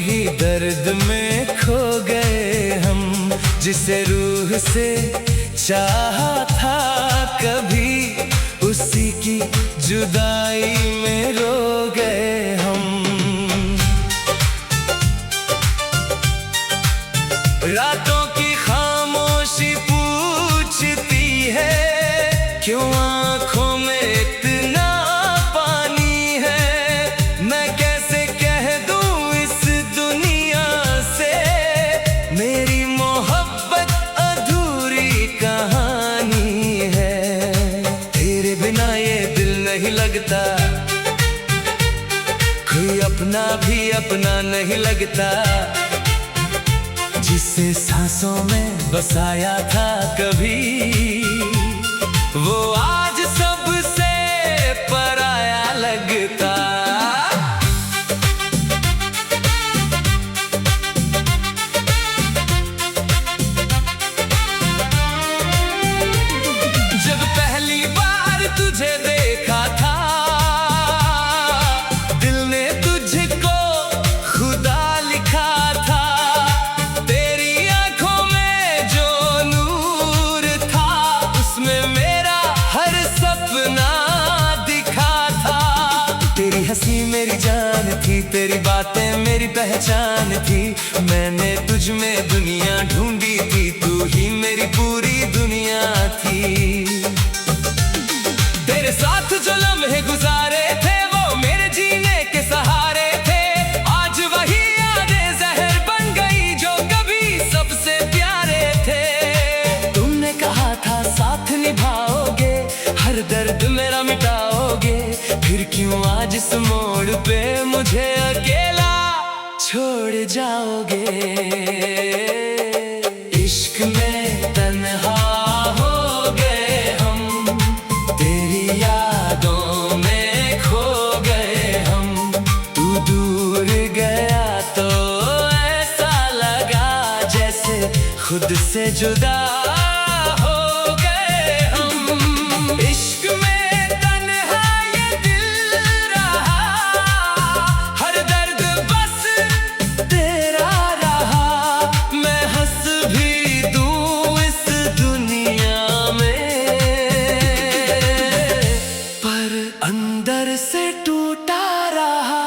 ही दर्द में खो गए हम, जिसे रूह से चाहा था कभी, उसी की जुदाई में रो गए हम। रातों की खामोशी पूछती है, क्यों आंखों में इतना पानी है। मैं कैसे कह दूं इस दुनिया से, मेरी मोहब्बत अधूरी कहानी है। तेरे बिना ये दिल नहीं लगता, कोई अपना भी अपना नहीं लगता, जिसे सांसों में बसाया था कभी, वो आज सबसे पराया लगता। जब पहली बार तुझे देखा था, दिल ने तुझको खुदा लिखा था। तेरी आंखों में जो नूर था, उसमें मेरा हर सपना दिखा था। तेरी हंसी मेरी जान थी, तेरी बातें मेरी पहचान थी। मैंने तुझ में दुनिया ढूंढी थी, तू ही मेरी पूरी दुनिया थी। तेरे साथ जो लम्हे गुजारे थे, वो मेरे जीने के सहारे थे। आज वही यादें जहर बन गई, जो कभी सबसे प्यारे थे। तुमने कहा था साथ निभाओगे, हर दर्द मेरा मिटाओगे, फिर क्यों आज इस मोड़ पे मुझे अकेला छोड़ जाओगे। इश्क में तन्हा हो गए हम, तेरी यादों में खो गए हम। तू दूर गया तो ऐसा लगा, जैसे खुद से जुदा हो गए हम। इश्क में तन्हा ये दिल रहा, हर दर्द बस तेरा रहा। मैं हंस भी दूं इस दुनिया में, पर अंदर से टूटा रहा।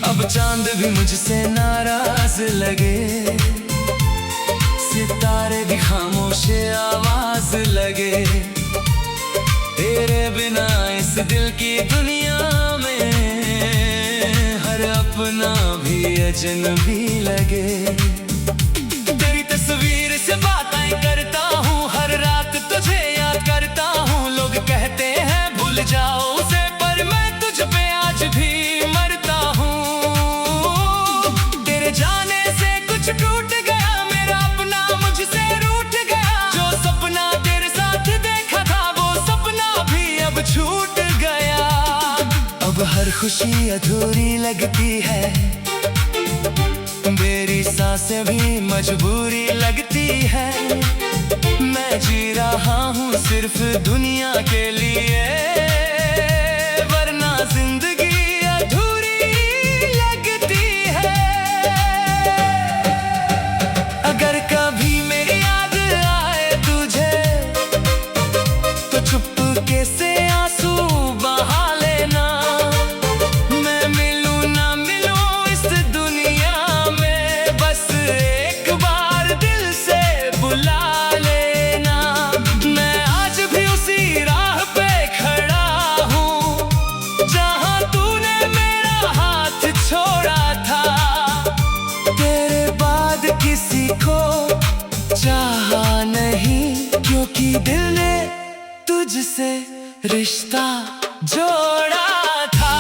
अब चांद भी मुझसे नाराज लगे, सितारे भी खामोश आवाज लगे। तेरे बिना इस दिल की दुनिया में, हर अपना भी अजनबी लगे। तेरी तस्वीर से बातें करता हूँ, हर रात तुझे याद करता हूँ। लोग कहते हैं भूल जाओ उसे, पर मैं तुझ पे आज भी मरता हूँ। तेरे जाने से कुछ टूट गया, मेरा अपना मुझसे रूठ गया। जो सपना तेरे साथ देखा था, वो सपना भी अब छूट गया। अब हर खुशी अधूरी लगती है, मेरी सांसें भी मजबूरी लगती है। मैं जी रहा हूँ सिर्फ दुनिया के लिए, वरना जिंदगी अधूरी लगती है। अगर कभी मेरी याद आए तुझे, तो चुपके से आंसू बहा लेना। मैं मिलूं ना मिलूं इस दुनिया में, बस एक बार दिल से बुला लेना। मैं आज भी उसी राह पे खड़ा हूँ, जहाँ तूने मेरा हाथ छोड़ा था। तेरे बाद किसी को चाहा नहीं, क्योंकि दिल ने तुझसे रिश्ता जोड़ा था।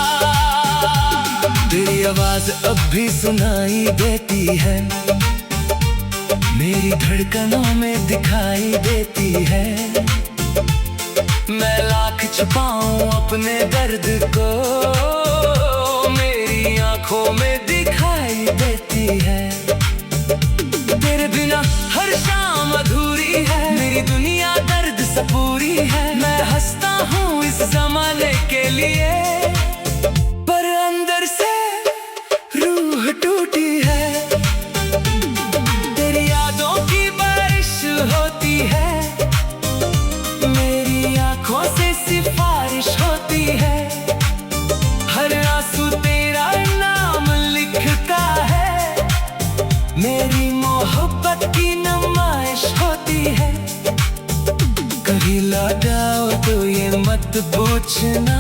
तेरी आवाज अब भी सुनाई देती है, मेरी धड़कनों में दिखाई देती है। मैं लाख छुपाऊं अपने दर्द को, मेरी आंखों में दिखाई देती है। तेरे बिना हर शाम अधूरी मत पूछना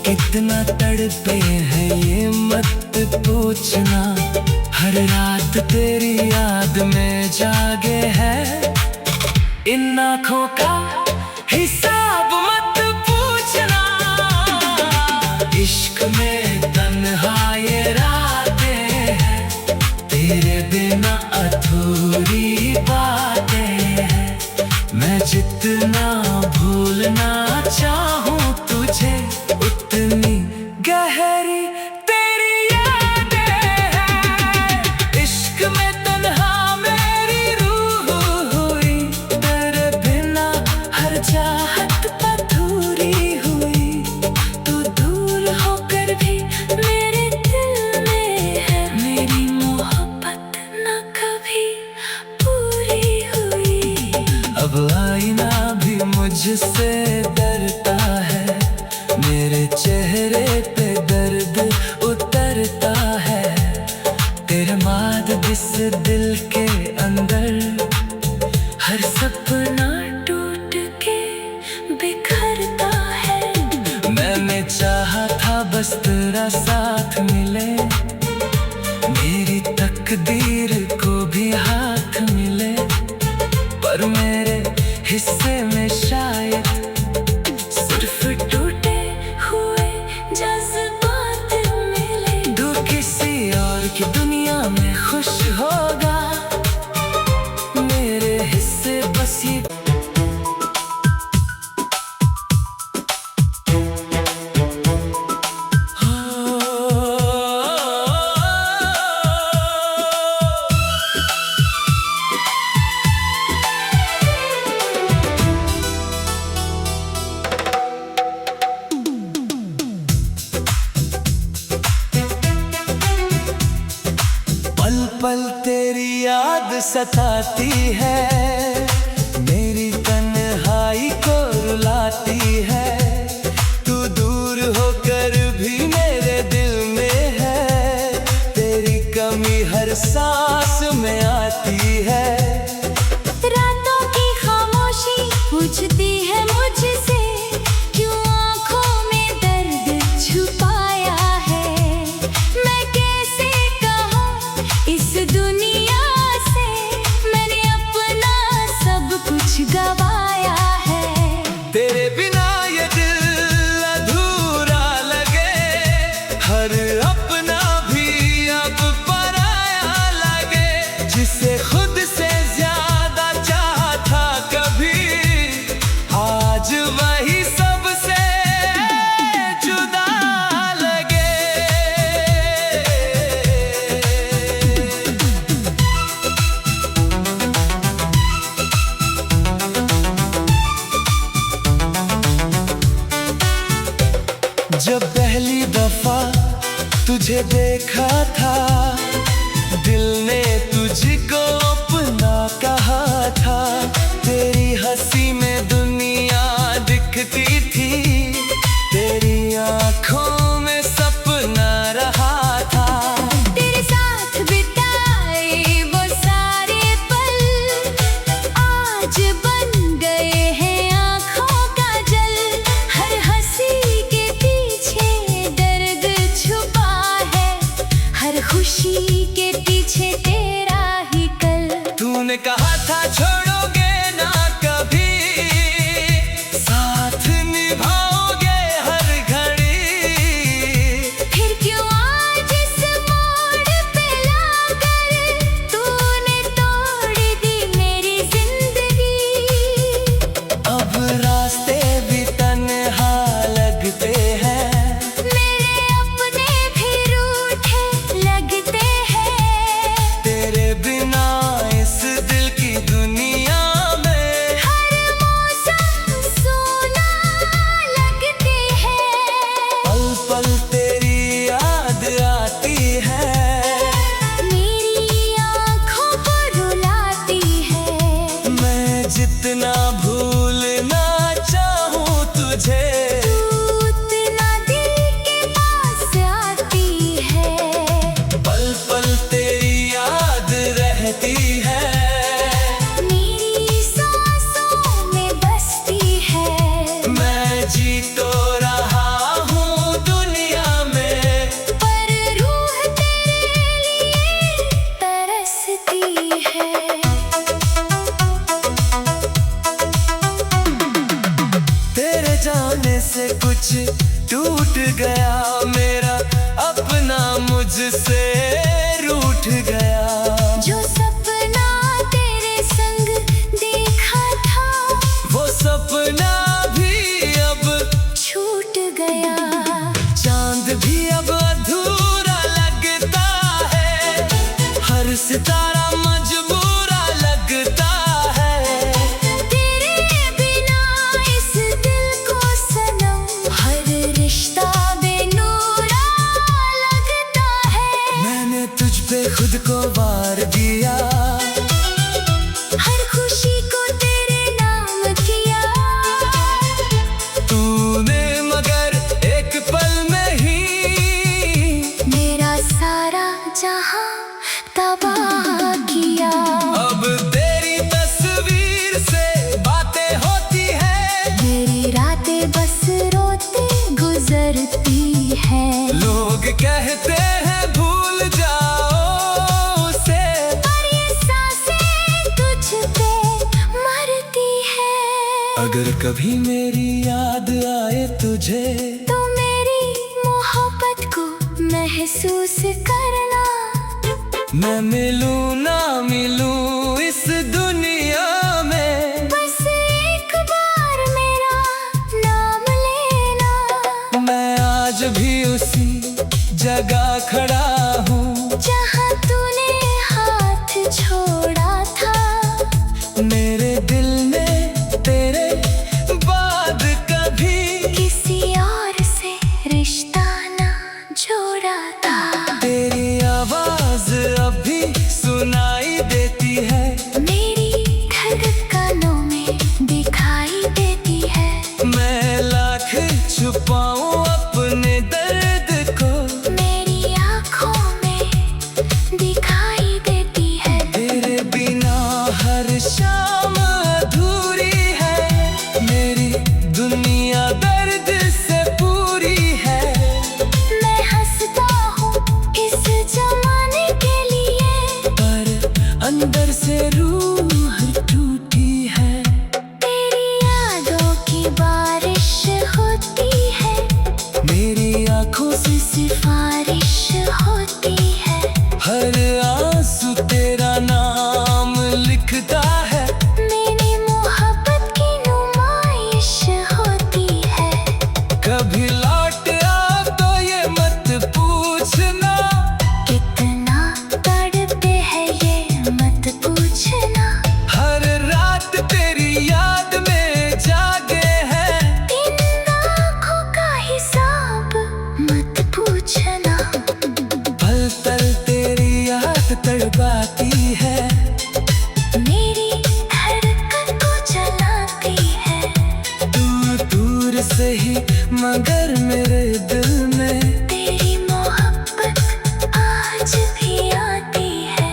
कितना तड़पे हैं ये मत पूछना। हर रात तेरी याद में जागे है, इन आँखों का हिसाब मत पूछना। इश्क में तन्हा ये रातें हैं, तेरे बिना अधूरी बातें हैं। मैं जितना भूलना चाहूँ तुझे, उतनी गहरी तेरी यादें हैं। इश्क में तन्हा मेरी रूह हुई, तेरे बिना हर चाहत अधूरी हुई। तू दूर होकर भी मेरे दिल में है, मेरी मोहब्बत न कभी पूरी हुई। अब आईना भी मुझसे डरता है, मेरे चेहरे पे दर्द उतरता है। तेरे बाद इस दिल के अंदर हर सपना टूट के बिखरता है। मैंने चाहा था बस तेरा साथ मिले, मेरी तकदीर को भी हाथ मिले, पर मेरे हिस्से में शायद सिर्फ टूटे हुए जज्बात मिले। तू किसी और की दुनिया में खुश होगा, मेरे हिस्से बस ये। पल पल तेरी याद सताती है, मेरी तन्हाई को रुलाती है। तू दूर होकर भी मेरे दिल में है, तेरी कमी हर सांस में आती है। रातों की खामोशी पूछती है मुझसे, क्यों आँखों में दर्द छुपाया है। मैं कैसे कहूँ इस दुनिया से, मैंने अपना सब कुछ गवाया है। तेरे बिना ये दिल अधूरा लगे, हर अपना भी अब पराया लगे। जिसे खुद से ज्यादा चाहा था कभी, आज वही सबसे जुदा लगे। जब पहली दफा तुझे देखा था, दिल ने तुझको अपना कहा था। तेरी हंसी में दुनिया दिखती थी, तेरी आँखों में सपना रहा था। तेरे साथ बिताए वो सारे पल, आज बन गए हैं आँखों का जल। हर हंसी के पीछे दर्द छुपा है, हर खुशी के पीछे तेरा ही कल। तूने कहा था छोड़ोगे ना कभी, साथ निभाओगे हर घड़ी। फिर क्यों आज इस मोड़ पे लाकर तूने तोड़ दी मेरी जिंदगी। अब रास्ते भी तन्हा लगते हैं, मेरे अपने भी रूठे लगते हैं। तेरे बिना इस दिल की दुनिया में हर मौसम सोना लगते हैं। पल पल तेरी याद आती है, मेरी आँखों को रुलाती है। मैं जितना भूलना चाहूँ तुझे, उतना दिल के पास आती है। पल पल तेरी याद रहती है। मेरी सांसों में बसती है। मैं सच टूट गया, मेरा अपना मुझसे रूठ गया। जो सपना तेरे संग देखा था, वो सपना भी अब छूट गया। चांद भी अब अधूरा लगता है, हर सितारा मजबूरा लगता है। तेरे बिना इस दिल को सनम, हर रिश्ता बेनूरा लगता है। मैंने तुझ पे खुद को वार दिया, हर खुशी को तेरे नाम किया। तूने मगर एक पल में ही मेरा सारा जहां तबाह किया। अब तेरी तस्वीर से बातें होती है, मेरी रातें बस रोते गुजरती है। लोग कहते हैं भूल जाओ उसे, पर ये सांसें तुझ पे मरती है। अगर कभी मेरी याद आए तुझे, तो मेरी मोहब्बत को महसूस करना। मैं मिलूं ना मिलूं इस दुनिया में, बस एक बार मेरा नाम लेना। मैं आज भी उसी जगह खड़ा हूँ, जहाँ तूने हाथ छोड़ा था। मेरे दिल ने तेरे बाद कभी किसी और से रिश्ता ना जोड़ा था। तेरी आवाज अभी सुनाई देती है, मेरी धड़कनों में दिखाई देती है। मैं लाख छुपाऊं अपने दर्द को, मेरी आँखों में दिखाई देती है। तेरे बिना हर शाम अधूरी है, मेरी दुनिया दर्द से पूरी है। मैं हंसता हूँ इस जमाने के लिए, पर अंदर से रूह टूटी है। तेरी यादों की बारिश होती है। मेरी आंखों से सिफारिश होती है। हर आंसू तेरा नाम लिखता है। मेरी मोहब्बत की नुमाइश होती है। कभी लौट आ तो ये मत पूछना, कितना तड़पे है ये मत पूछना। हर रात तेरी याद में जागे हैं। इन आँखों का हिसाब मत पूछना। पल पल तेरी याद तड़पाती है, मेरी धड़कन को जलाती है। दूर दूर से ही मगर मेरे दिल में तेरी मोहब्बत आज भी आती है।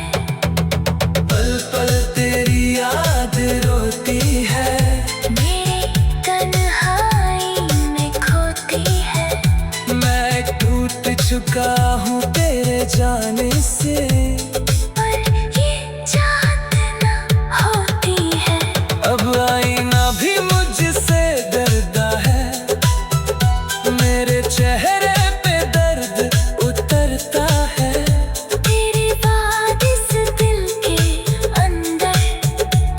पल पल तेरी याद रोती है। मेरी तन्हाई में खोती है। मैं टूट चुका हूँ तेरे जाने से, पर ये चाहत न होती है। अब आईना भी मुझसे डरता है। मेरे चेहरे पे दर्द उतरता है। तेरे बाद इस दिल के अंदर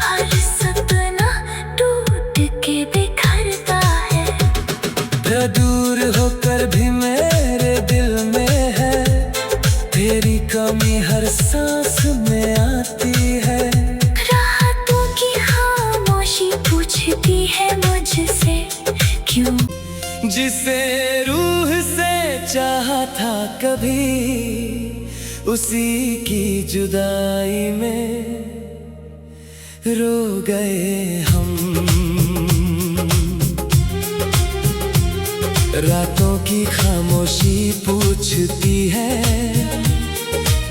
हर सपना टूट के बिखरता है। दूर होकर भी मेरे दिल में है, तेरी कमी हर सांस में आती है। रातों की खामोशी पूछती है मुझसे क्यों। जिसे रूह से चाहा था कभी, उसी की जुदाई में रो गए हम। रातों की खामोशी पूछती है,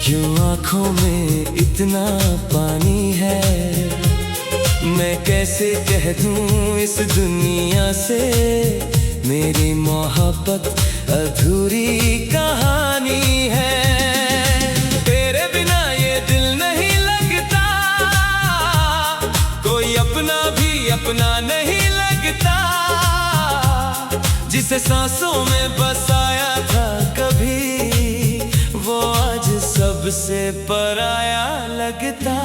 क्यों आंखों में इतना पानी है। मैं कैसे कह दूं इस दुनिया से, मेरी मोहब्बत अधूरी कहानी है। तेरे बिना ये दिल नहीं लगता, कोई अपना भी अपना नहीं लगता। जिसे जिसे सांसों में बसाया था कभी, वो आज सबसे पराया लगता।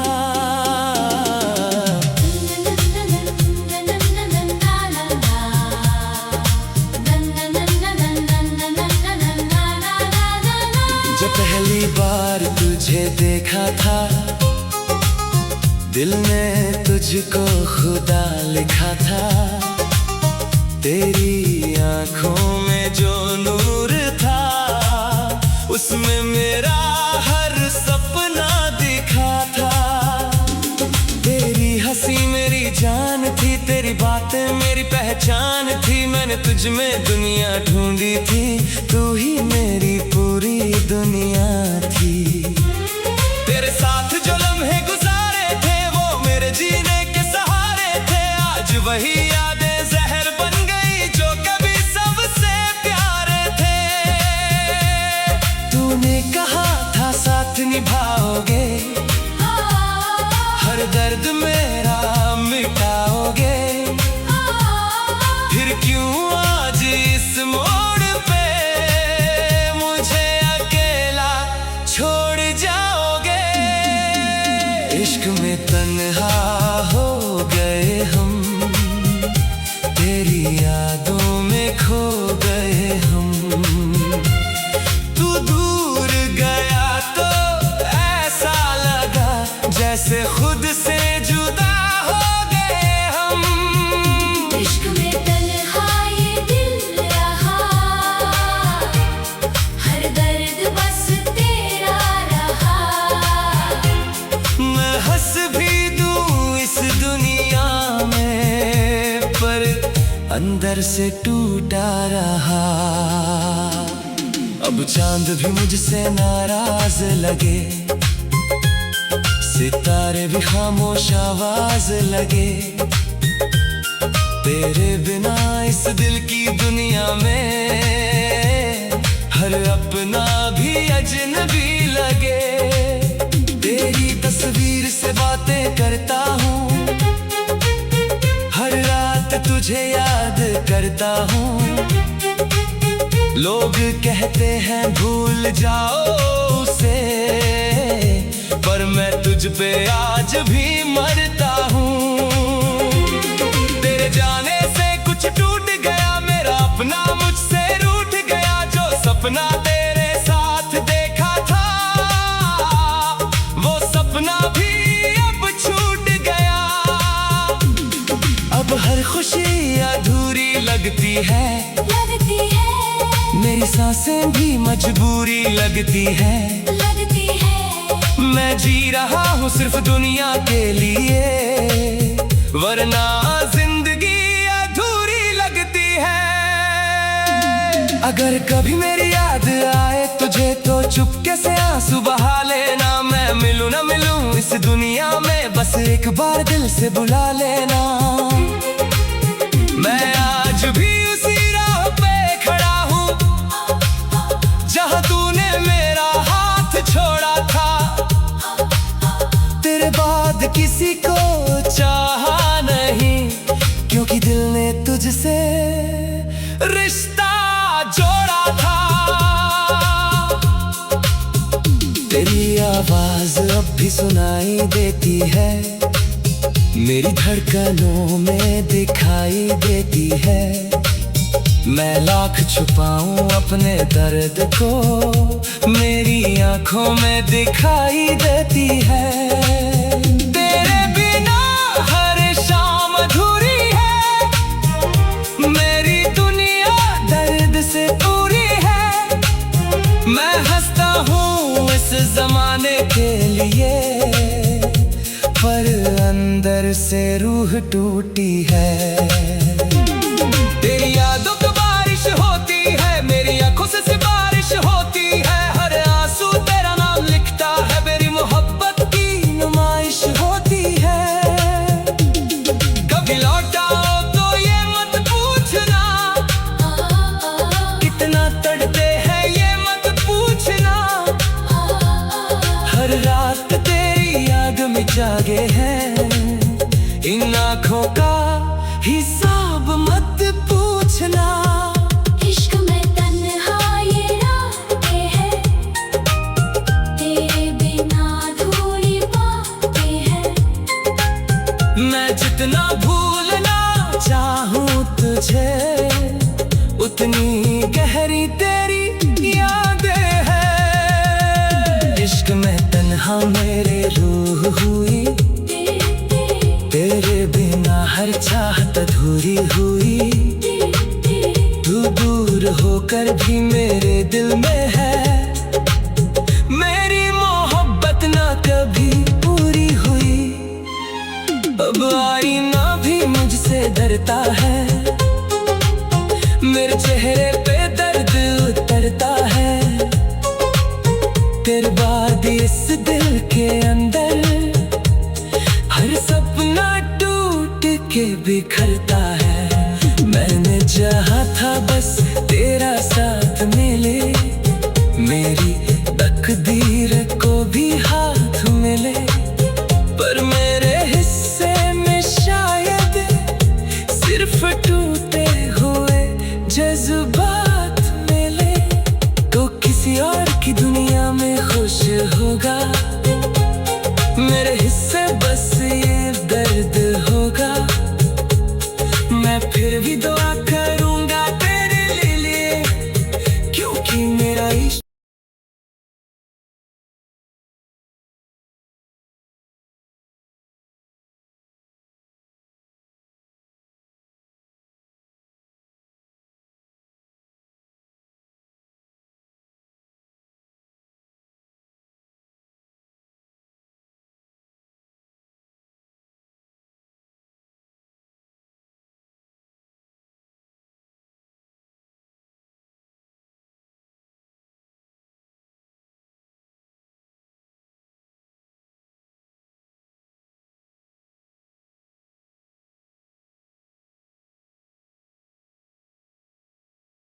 जब पहली बार तुझे देखा था, दिल ने तुझको खुदा लिखा था। तेरी आंखों में जो नूर था, उसमें मेरा हर सपना दिखा था। तेरी हंसी मेरी जान थी, तेरी बातें मेरी पहचान थी। मैंने तुझ में दुनिया ढूंढी थी, तू ही मेरी पूरी दुनिया थी। तेरे साथ जो लम्हे गुजारे थे, वो मेरे जीने के सहारे थे। आज वही यादें जहर बन गई जो कभी सबसे प्यारे थे। तूने कहा था साथ निभाओगे, हर दर्द मेरा मिटाओगे। फिर क्यों आज इस मोड़ पे मुझे अकेला छोड़ जाओगे। इश्क में तन्हा हो गए हम, तेरी यादों में खो गए हम। तू दूर गया तो ऐसा लगा जैसे खुद से जुदा हो गए हम। इश्क में तन्हा ये दिल रहा, हर दर्द बस तेरा रहा। मैं हंस भी दूं इस दुनिया में, पर अंदर से टूटा रहा। अब चांद भी मुझसे नाराज लगे, सितारे भी खामोश आवाज लगे। तेरे बिना इस दिल की दुनिया में हर अपना भी अजनबी लगे। तेरी तस्वीर से बातें करता हूँ, हर रात तुझे याद करता हूँ। लोग कहते हैं भूल जाओ उसे, पर मैं तुझ पे आज भी मरता हूँ। तेरे जाने से कुछ टूट गया, मेरा अपना मुझसे रूठ गया। जो सपना तेरे साथ देखा था, वो सपना भी अब छूट गया। अब हर खुशी अधूरी लगती है, मेरी सांसें भी मजबूरी लगती है। मैं जी रहा हूँ सिर्फ दुनिया के लिए, वरना जिंदगी अधूरी लगती है। अगर कभी मेरी याद आए तुझे तो चुपके से आंसू बहा लेना। मैं मिलूं ना मिलूं इस दुनिया में, बस एक बार दिल से बुला लेना। मैं आज भी उसी राह पे खड़ा हूँ, जहाँ तूने मेरा हाथ छोड़ा था। तेरे बाद किसी को चाहा नहीं, क्योंकि दिल ने तुझसे रिश्ता जोड़ा था। तेरी आवाज अब भी सुनाई देती है, मेरी धड़कनों में दिखाई देती है। मैं लाख छुपाऊं अपने दर्द को, मेरी आंखों में दिखाई देती है। तेरे बिना हर शाम अधूरी है, मेरी दुनिया दर्द से पूरी है। मैं हंसता हूँ इस जमाने के लिए, पर अंदर से रूह टूटी है। तेरी यादों की बारिश होती है, मेरी आंखों से बारिश होती है। हर आंसू तेरा नाम लिखता है, मेरी मोहब्बत की नुमाइश होती है। कभी लौट आओ तो ये मत पूछना, कितना तड़पते हैं ये मत पूछना। हर रात तेरी याद में जागे हैं, इन आँखों का हिसाब मत पूछना। मैं जितना भूलना चाहूं तुझे, उतनी गहरी तेरी यादें हैं। इश्क में तन्हा मेरे रूह हुई, तेरे बिना हर चाहत अधूरी हुई। तू दूर होकर भी मेरे दिल में है, मेरी मोहब्बत ना कभी पूरी हुई। अब आईना भी मुझसे डरता है, मेरे चेहरे पे दर्द उतरता है। तेरे बाद इस दिल के अंदर हर सपना टूट के बिखरता है। मैंने चाहा था बस तेरा साथ मिले, मेरी